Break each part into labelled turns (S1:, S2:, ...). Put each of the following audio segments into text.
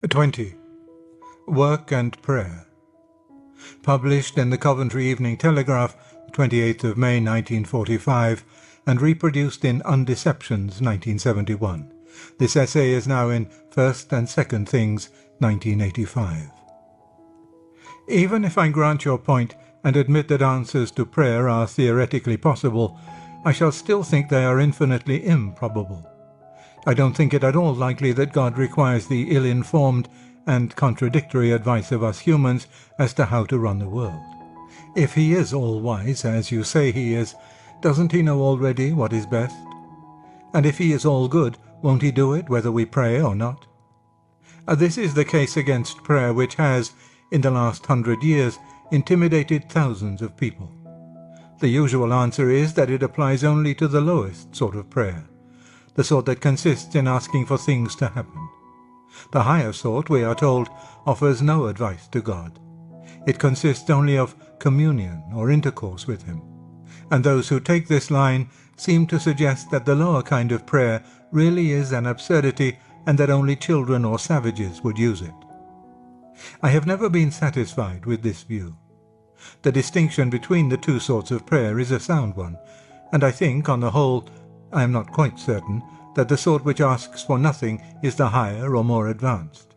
S1: 20. Work and Prayer. Published in the Coventry Evening Telegraph, 28th of May 1945, and reproduced in Undeceptions 1971. This essay is now in First and Second Things 1985. Even if I grant your point and admit that answers to prayer are theoretically possible, I shall still think they are infinitely improbable. I don't think it at all likely that God requires the ill-informed and contradictory advice of us humans as to how to run the world. If he is all-wise, as you say he is, doesn't he know already what is best? And if he is all-good, won't he do it whether we pray or not? This is the case against prayer which has, in the last 100 years, intimidated thousands of people. The usual answer is that it applies only to the lowest sort of prayer, the sort that consists in asking for things to happen. The higher sort, we are told, offers no advice to God. It consists only of communion or intercourse with him. And those who take this line seem to suggest that the lower kind of prayer really is an absurdity and that only children or savages would use it. I have never been satisfied with this view. The distinction between the two sorts of prayer is a sound one, and I think, on the whole, I am not quite certain that the sort which asks for nothing is the higher or more advanced.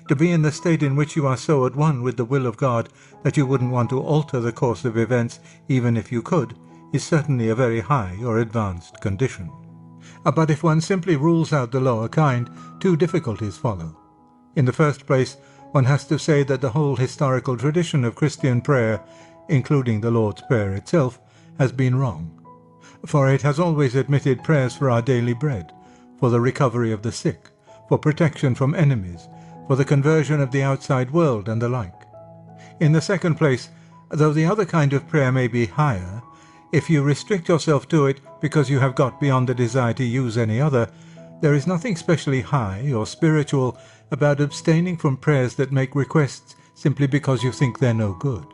S1: To be in the state in which you are so at one with the will of God that you wouldn't want to alter the course of events even if you could, is certainly a very high or advanced condition. But if one simply rules out the lower kind, two difficulties follow. In the first place, one has to say that the whole historical tradition of Christian prayer, including the Lord's Prayer itself, has been wrong. For it has always admitted prayers for our daily bread, for the recovery of the sick, for protection from enemies, for the conversion of the outside world, and the like. In the second place, though the other kind of prayer may be higher, if you restrict yourself to it because you have got beyond the desire to use any other, there is nothing specially high or spiritual about abstaining from prayers that make requests simply because you think they're no good.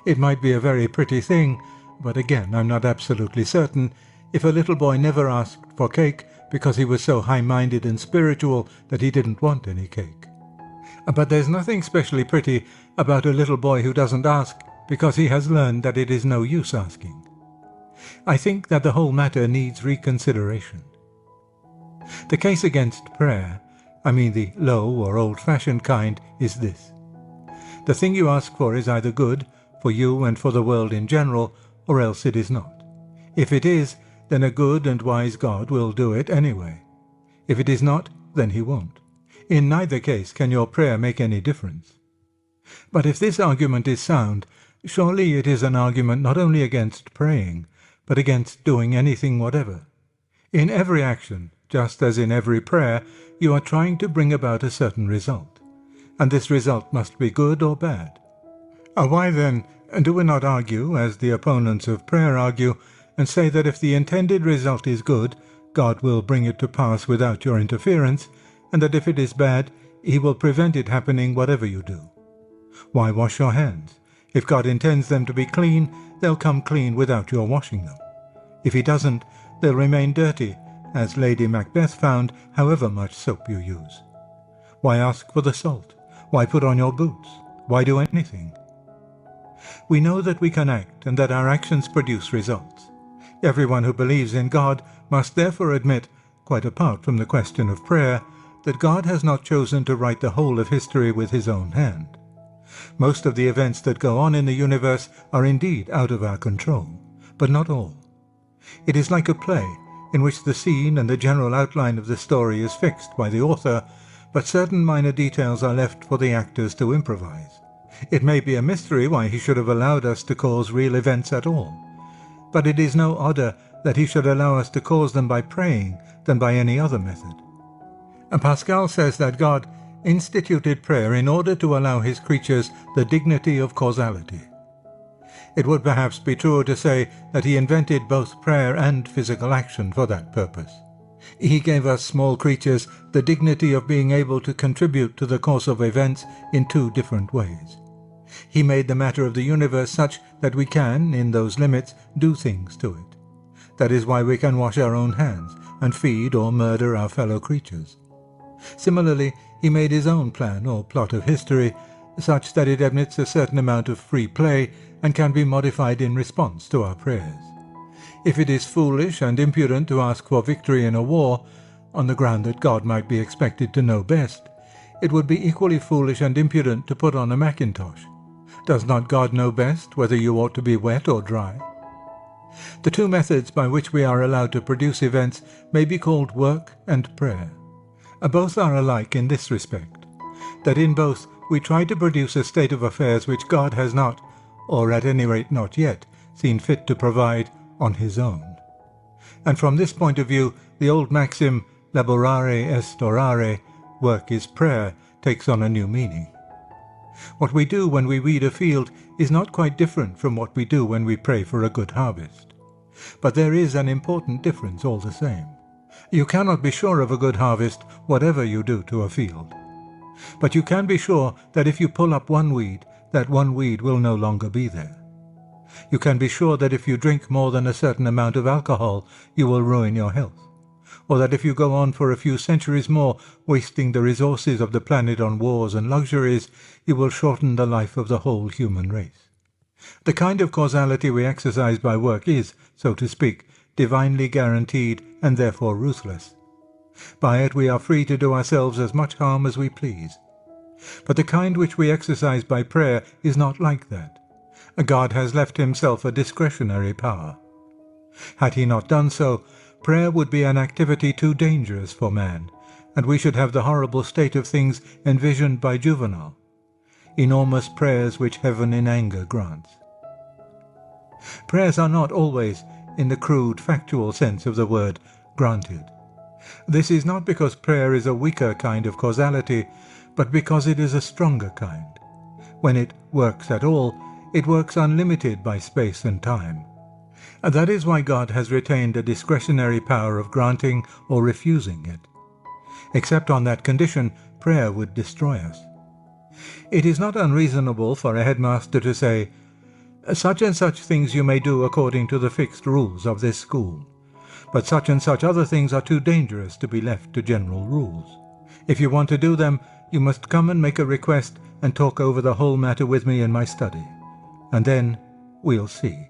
S1: It might be a very pretty thing, but again, I'm not absolutely certain, if a little boy never asked for cake because he was so high-minded and spiritual that he didn't want any cake. But there's nothing specially pretty about a little boy who doesn't ask because he has learned that it is no use asking. I think that the whole matter needs reconsideration. The case against prayer, I mean the low or old-fashioned kind, is this. The thing you ask for is either good, for you and for the world in general, or else it is not. If it is, then a good and wise God will do it anyway. If it is not, then he won't. In neither case can your prayer make any difference. But if this argument is sound, surely it is an argument not only against praying, but against doing anything whatever. In every action, just as in every prayer, you are trying to bring about a certain result, and this result must be good or bad. Why then do we not argue, as the opponents of prayer argue, and say that if the intended result is good, God will bring it to pass without your interference, and that if it is bad, he will prevent it happening whatever you do? Why wash your hands? If God intends them to be clean, they'll come clean without your washing them. If he doesn't, they'll remain dirty, as Lady Macbeth found, however much soap you use. Why ask for the salt? Why put on your boots? Why do anything? We know that we can act and that our actions produce results. Everyone who believes in God must therefore admit, quite apart from the question of prayer, that God has not chosen to write the whole of history with his own hand. Most of the events that go on in the universe are indeed out of our control, but not all. It is like a play in which the scene and the general outline of the story is fixed by the author, but certain minor details are left for the actors to improvise. It may be a mystery why he should have allowed us to cause real events at all, but it is no odder that he should allow us to cause them by praying than by any other method. And Pascal says that God instituted prayer in order to allow his creatures the dignity of causality. It would perhaps be truer to say that he invented both prayer and physical action for that purpose. He gave us small creatures the dignity of being able to contribute to the course of events in two different ways. He made the matter of the universe such that we can, in those limits, do things to it. That is why we can wash our own hands and feed or murder our fellow creatures. Similarly, he made his own plan or plot of history, such that it admits a certain amount of free play and can be modified in response to our prayers. If it is foolish and impudent to ask for victory in a war, on the ground that God might be expected to know best, it would be equally foolish and impudent to put on a mackintosh. Does not God know best whether you ought to be wet or dry? The two methods by which we are allowed to produce events may be called work and prayer. Both are alike in this respect, that in both we try to produce a state of affairs which God has not, or at any rate not yet, seen fit to provide on his own. And from this point of view, the old maxim, laborare est orare, work is prayer, takes on a new meaning. What we do when we weed a field is not quite different from what we do when we pray for a good harvest. But there is an important difference all the same. You cannot be sure of a good harvest whatever you do to a field. But you can be sure that if you pull up one weed, that one weed will no longer be there. You can be sure that if you drink more than a certain amount of alcohol, you will ruin your health, or that if you go on for a few centuries more, wasting the resources of the planet on wars and luxuries, you will shorten the life of the whole human race. The kind of causality we exercise by work is, so to speak, divinely guaranteed and therefore ruthless. By it we are free to do ourselves as much harm as we please. But the kind which we exercise by prayer is not like that. God has left himself a discretionary power. Had he not done so, prayer would be an activity too dangerous for man, and we should have the horrible state of things envisioned by Juvenal, enormous prayers which heaven in anger grants. Prayers are not always, in the crude factual sense of the word, granted. This is not because prayer is a weaker kind of causality, but because it is a stronger kind. When it works at all, it works unlimited by space and time. And that is why God has retained a discretionary power of granting or refusing it. Except on that condition, prayer would destroy us. It is not unreasonable for a headmaster to say, "Such and such things you may do according to the fixed rules of this school, but such and such other things are too dangerous to be left to general rules. If you want to do them, you must come and make a request and talk over the whole matter with me in my study, and then we'll see."